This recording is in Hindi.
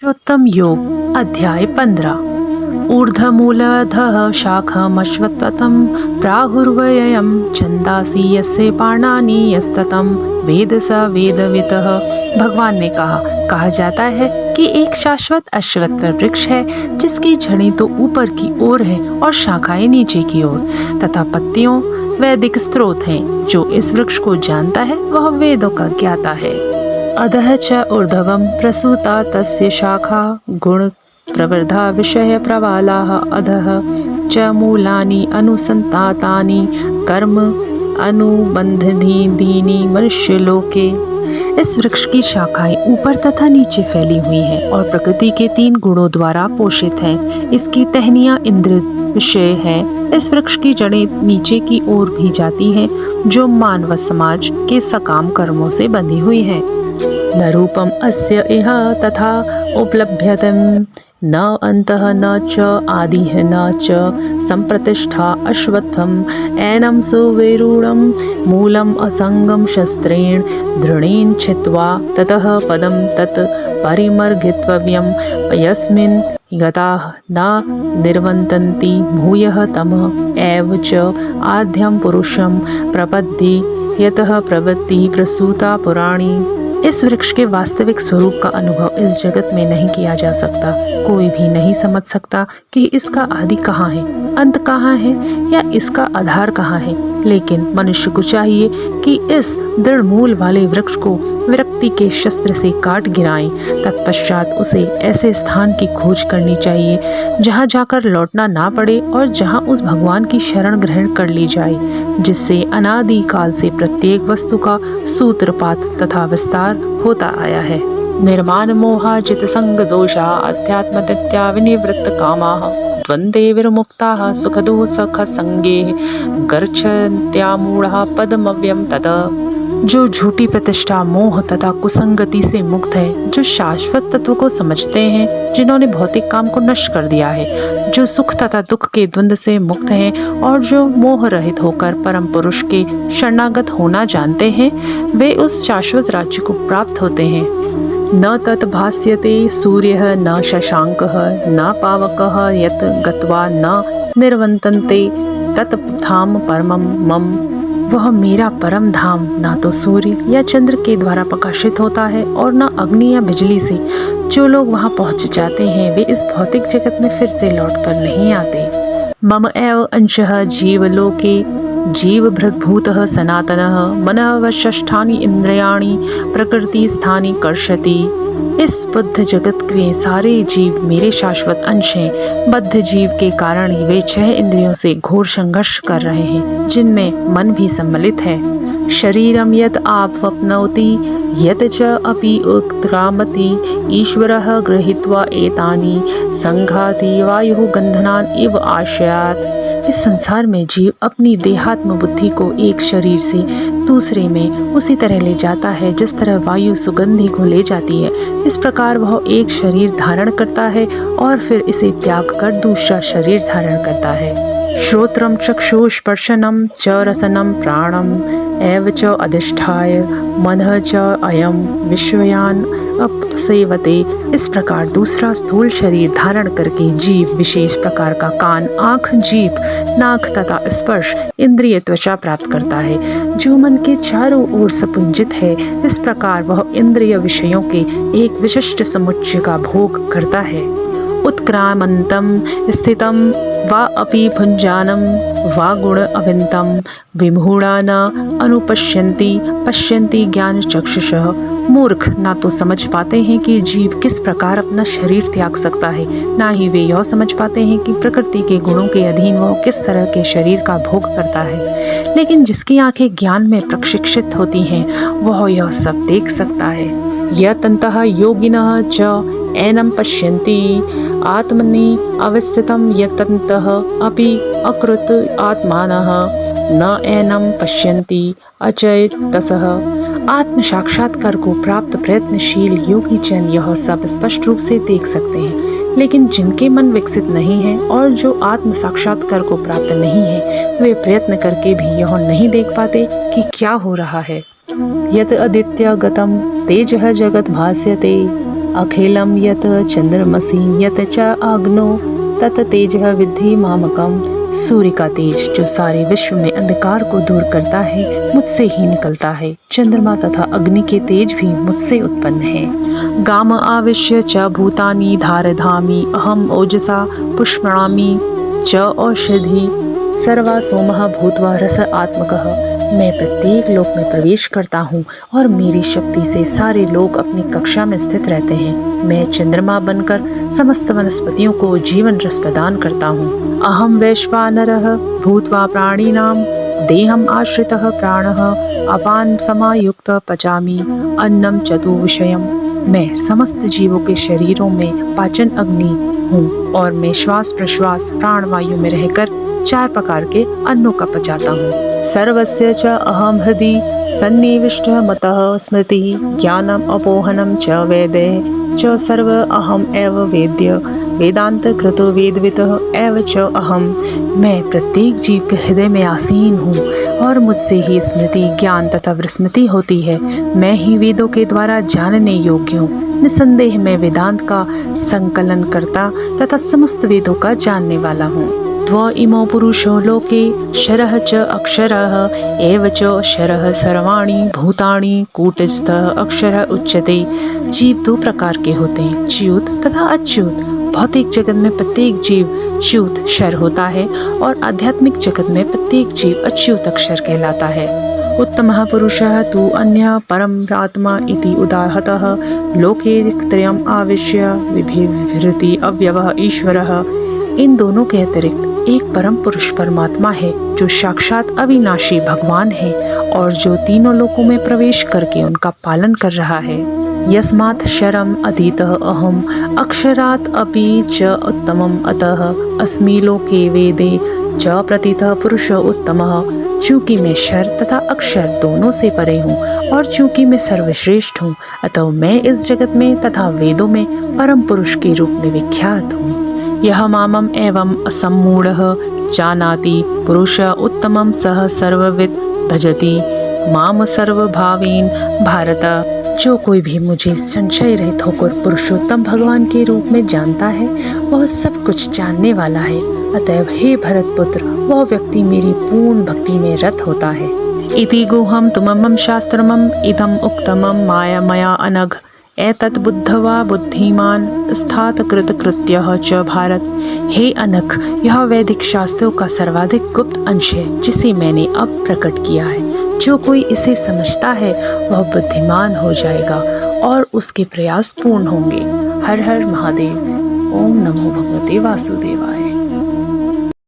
पुरुषोत्तम योग अध्याय 15। ऊर्ध्वमूलधः शाखमश्वत्थं प्राहुर्व्ययं छन्दांसि यस्य पर्णानि यस्ततं वेद स वेदवितः। भगवान ने कहा जाता है कि एक शाश्वत अश्वत्थ वृक्ष है जिसकी जड़ें तो ऊपर की ओर है और शाखाएं नीचे की ओर, तथा पत्तियों वैदिक स्रोत हैं। जो इस वृक्ष को जानता है वह वेदों का ज्ञाता है। अधः च ऊर्ध्वं प्रसूता तस्य शाखा गुण प्रवृद्धा विषय प्रवालाः अधः च मूलानि अनुसंतातानि कर्म अनुबंधनीनि मनुष्यलोके। इस वृक्ष की शाखाएं ऊपर तथा नीचे फैली हुई हैं और प्रकृति के 3 गुणों द्वारा पोषित हैं। इसकी टहनियां इंद्र विषय है। इस वृक्ष की जड़ें नीचे की ओर भी जाती हैं, जो मानव समाज के सकाम कर्मों से बंधी हुई हैं। न रूपम अस्य इह तथा उपलभ्यते न अंतः न च आदिः न च संप्रतिष्ठा अश्वत्थम् एनं सुविरूढं मूलम् असंगं शस्त्रेण दृढेन छित्त्वा ततः पदं तत् परिमर्गितव्यं यस्मिन् गताः न निर्वतन्ति भूयः तमः एव च आद्यं पुरुषं प्रपद्ये यतः प्रवृत्तिः प्रसूता पुराणी। इस वृक्ष के वास्तविक स्वरूप का अनुभव इस जगत में नहीं किया जा सकता। कोई भी नहीं समझ सकता कि इसका आदि कहाँ है, अंत कहाँ है या इसका आधार कहाँ है। लेकिन मनुष्य को चाहिए कि इस दृढ़ मूल वाले वृक्ष को विरक्ति के शस्त्र से काट गिराएं। तत्पश्चात उसे ऐसे स्थान की खोज करनी चाहिए जहाँ जाकर लौटना ना पड़े और जहाँ उस भगवान की शरण ग्रहण कर ली जाए, जिससे अनादि काल से प्रत्येक वस्तु का सूत्रपात तथा विस्तार होता आया है। निर्माण मोहाजित संग दोषा अध्यात्मदत्या विनिवृत्त कामाः द्वंद्वे विर्मुक्ताः सुखदो सख संगे गर्छन्त्यामूढ़ा पदमव्यम तद। जो झूठी प्रतिष्ठा मोह तथा कुसंगति से मुक्त है, जो शाश्वत तत्व को समझते हैं, जिन्होंने भौतिक काम को नष्ट कर दिया है, जो सुख तथा दुख के द्वंद्व से मुक्त हैं और जो मोह रहित होकर परम पुरुष के शरणागत होना जानते हैं, वे उस शाश्वत राज्य को प्राप्त होते हैं। न तत् भास्यते सूर्यः न शशांकः न पावकः यत् गत्वा न निर्वतन्ते तत् धाम परमं मम। वह मेरा परम धाम ना तो सूर्य या चंद्र के द्वारा प्रकाशित होता है और न अग्नि या बिजली से। जो लोग वहां पहुंच जाते हैं वे इस भौतिक जगत में फिर से लौटकर नहीं आते। मम एव अंशः जीवलोके जीवभृद्भूतः सनातनः मनः वषष्ठानि इंद्रियाणि प्रकृति स्थानि कर्षति। इस बुद्ध जगत के सारे जीव मेरे शाश्वत अंश हैं। बद्ध जीव के कारण ही वे 6 इंद्रियों से घोर संघर्ष कर रहे हैं, जिनमें मन भी सम्मिलित है। शरीरम यत् आपनोति यत् च अपि उत्क्रामति ईश्वरः गृहीत्वा एतानि संघाति वायुः गन्धनान् इव आश्रयात्। इस संसार में जीव अपनी देहात्म बुद्धि को एक शरीर से दूसरे में उसी तरह ले जाता है जिस तरह वायु सुगंधि को ले जाती है। इस प्रकार वह एक शरीर धारण करता है और फिर इसे त्याग कर दूसरा शरीर धारण करता है। श्रोत्रम चक्षुस्पर्शनम च रसनम प्राणम एव च अधिष्ठाय मनः च अयम विश्वयान अपसेवते। इस प्रकार दूसरा स्थूल शरीर धारण करके जीव विशेष प्रकार का कान, आँख, जीभ, नाक तथा स्पर्श इंद्रिय त्वचा प्राप्त करता है, जो मन के चारों ओर सपुंजित है। इस प्रकार वह इंद्रिय विषयों के एक विशिष्ट समुच्चय का भोग करता है। उत्क्रामंतम स्थितम वा अपि भुंजानम वा गुण अविंतम विमूढ़ा न अनुपश्यन्ति पश्यन्ति ज्ञान चक्षुषः। मूर्ख ना तो समझ पाते हैं कि जीव किस प्रकार अपना शरीर त्याग सकता है, ना ही वे यह समझ पाते हैं कि प्रकृति के गुणों के अधीन वह किस तरह के शरीर का भोग करता है। लेकिन जिसकी आंखें ज्ञान में प्रशिक्षित होती हैं, वह यह सब देख सकता है। यतन्तः योगिनः च एनं पश्यन्ति आत्मनि अवस्थितं यतन्तः अपि अकृत आत्मानः न एनं पश्यन्ति अचेतसः। आत्म साक्षात्कार को प्राप्त प्रयत्नशील योगी जन यह सब स्पष्ट रूप से देख सकते हैं, लेकिन जिनके मन विकसित नहीं है और जो आत्म साक्षात्कार को प्राप्त नहीं है, वे प्रयत्न करके भी यह नहीं देख पाते कि क्या हो रहा है। यत आदित्य गतम तेजः जगत भास्यते अखिलं यत् चंद्रमसि यत् च अग्नो तत् तेजः विद्धि मामकम। सूर्य का तेज जो सारे विश्व में अंधकार को दूर करता है मुझसे ही निकलता है। चंद्रमा तथा अग्नि के तेज भी मुझसे उत्पन्न है। गाम आविश्य च भूतानि धारधामि अहम ओजसा पुष्पणामि च औषधि सर्वा सोमः भूत्वा रस आत्मकः। मैं प्रत्येक लोक में प्रवेश करता हूँ और मेरी शक्ति से सारे लोग अपनी कक्षा में स्थित रहते हैं। मैं चंद्रमा बनकर समस्त वनस्पतियों को जीवन रस प्रदान करता हूँ। अहम वैश्वानरः भूत्वा प्राणिनां देहम आश्रितः प्राणः अपान समायुक्त पचामि अन्नम चतुर्विषयम्। मैं समस्त जीवों के शरीरों में पाचन अग्नि हूँ और मैं श्वास प्रश्वास प्राण वायु में रहकर 4 प्रकार के अन्नों का पचाता हूँ। सर्वस्य च अहम हृदि सन्निविष्टः मतः स्मृतिः ज्ञानम अपोहनम च वेदे च सर्व अहम एव वेद्य वेदांत कृतो वेदवितः एव च अहम। मैं प्रत्येक जीव के हृदय में आसीन हूँ और मुझसे ही स्मृति ज्ञान तथा विस्मृति होती है। मैं ही वेदों के द्वारा जानने योग्य हूँ। निसंदेह मैं वेदांत का संकलन करता तथा समस्त वेदों का जानने वाला हूँ। त्व इमो पुरुषो लोके शरः च अक्षरः एव च शरः सर्वाणि भूतानि कूटस्थः अक्षरः उच्यते। जीव 2 प्रकार के होते हैं, च्युत तथा अच्युत। भौतिक जगत में प्रत्येक जीव च्युत क्षर होता है और आध्यात्मिक जगत में प्रत्येक जीव अच्युत अक्षर कहलाता है। उत्तमः पुरुषः तु अन्यः परम आत्मा इति उदाहतः लोके त्रयम् आविश्य विभिवृति अव्यवः ईश्वरः। इन दोनों के अतिरिक्त एक परम पुरुष परमात्मा है जो साक्षात अविनाशी भगवान है और जो तीनों लोकों में प्रवेश करके उनका पालन कर रहा है। यस्मात् शरम अधीतः अहम अक्षरात् अपि च उत्तमम् अतः अस्मि लोके वेदे च प्रतीतः पुरुष उत्तमः। चूँकि मैं शर तथा अक्षर दोनों से परे हूँ और चूँकि मैं सर्वश्रेष्ठ हूँ अतः मैं इस जगत में तथा वेदों में परम पुरुष के रूप में विख्यात हूँ। यह मामम एवं असम्मूढ़ः जानाति पुरुष उत्तमं सह सर्वविद भजति माम सर्वभावेन भारत। जो कोई भी मुझे संशय रहित होकर पुरुषोत्तम भगवान के रूप में जानता है वह सब कुछ जानने वाला है। अतएव हे भरत पुत्र, वह व्यक्ति मेरी पूर्ण भक्ति में रत होता है। इति गुहम तुममं शास्त्रमं इदम उक्तमं माया मया अनघ एतत् बुद्धवा बुद्धिमान स्थात कृत कृत्यः च भारत। हे अनघ, यह वैदिक शास्त्रों का सर्वाधिक गुप्त अंश है जिसे मैंने अब प्रकट किया है। जो कोई इसे समझता है वह बुद्धिमान हो जाएगा और उसके प्रयास पूर्ण होंगे। हर हर महादेव। ओम नमो भगवते वासुदेवाय।